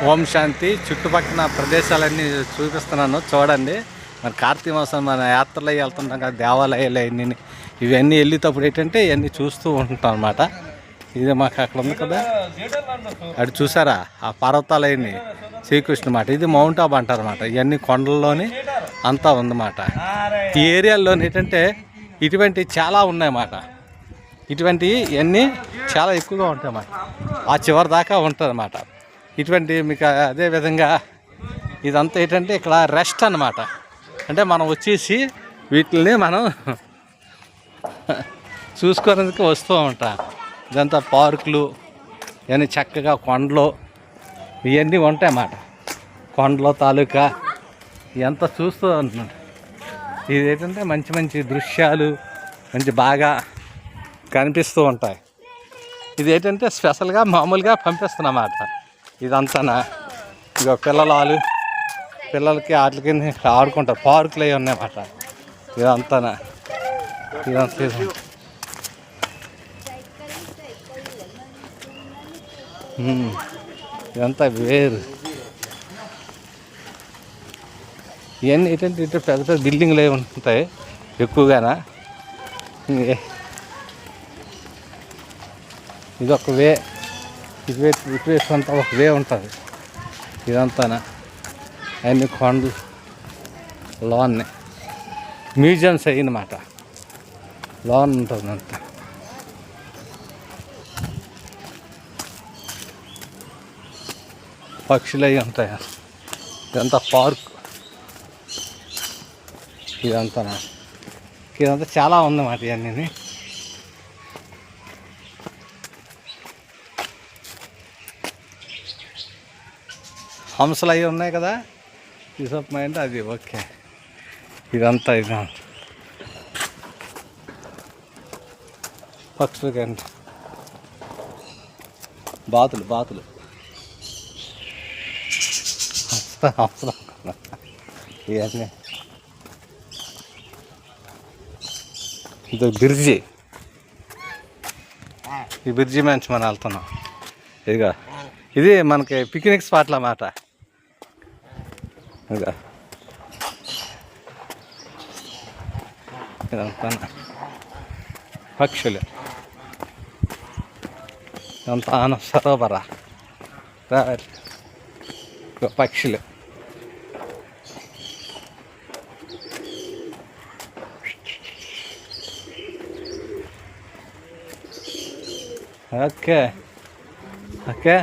ఓం శాంతి. చుట్టుపక్కల ప్రదేశాలన్నీ చూపిస్తున్నాను, చూడండి. మన కార్తీక మాసం మన యాత్రలు వెళ్తుంటాం కదా, దేవాలయాలు అన్నీ ఇవన్నీ వెళ్ళేటప్పుడు ఏంటంటే ఇవన్నీ చూస్తూ ఉంటాం అన్నమాట. ఇది మాకు అక్కడ ఉంది కదా, అది చూసారా ఆ పర్వతాలు అవన్నీ శ్రీకృష్ణ మాట. ఇది మౌంట్ ఆబు అంటారు అన్నమాట. ఇవన్నీ కొండల్లోని అంతా ఉందన్నమాట. ఈ ఏరియాలో ఏంటంటే ఇటువంటి చాలా ఉన్నాయన్నమాట. ఇటువంటివి ఇవన్నీ చాలా ఎక్కువగా ఉంటాయి అన్నమాట. ఆ చివరి దాకా ఉంటుంది అన్నమాట. ఇటువంటి మీకు అదేవిధంగా ఇదంతా ఏంటంటే ఇక్కడ రెస్ట్ అన్నమాట. అంటే మనం వచ్చేసి వీటిని మనం చూసుకోవడానికి వస్తూ ఉంటాం. ఇదంతా పార్కులు ఇవన్నీ చక్కగా కొండలు ఇవన్నీ ఉంటాయి అన్నమాట. కొండలు తాలూకా ఇదంతా చూస్తూ ఉంటున్నాం. ఇది ఏంటంటే మంచి మంచి దృశ్యాలు మంచి బాగా కనిపిస్తూ ఉంటాయి. ఇది ఏంటంటే స్పెషల్గా మామూలుగా పంపిస్తున్నమాట. ఇదంతా ఇక పిల్లలకి వాటికి ఆడుకుంటారు. పార్కులు అవి ఉన్నాయన్నమాట. ఇదంతా ఇదంతా వేరు. ఇవన్నీ ఏంటంటే ఇటు పెద్ద పెద్ద బిల్డింగ్లు అవి ఉంటాయి ఎక్కువగానా. ఇది ఒక వే, ఇటువైపు అంతా ఒక వే ఉంటుంది. ఇదంతా అన్ని కొండలు లోన్నే మ్యూజియంస్ అయ్యన్నమాట. లోన్ ఉంటుంది అంతా. పక్షులు అవి ఉంటాయి. ఇదంతా పార్క్. ఇదంతా చాలా ఉందన్నమాట. ఇవన్నీ హంసలు అవి ఉన్నాయి కదా, తీసుకుపోయింటే అది ఓకే. ఇదంతా పక్షులు కండి బాతులు హంసలు ఇవన్నీ. ఇది బ్రిడ్జి. ఈ బ్రిడ్జి మంచి మనం వెళ్తున్నాం. ఇదిగా ఇది మనకి పిక్నిక్ స్పాట్లు అన్నమాట. ఇదిగా ఇదంతా పక్షులు. ఇదంతా ఆనంద సరోవర పక్షులు. ఓకే.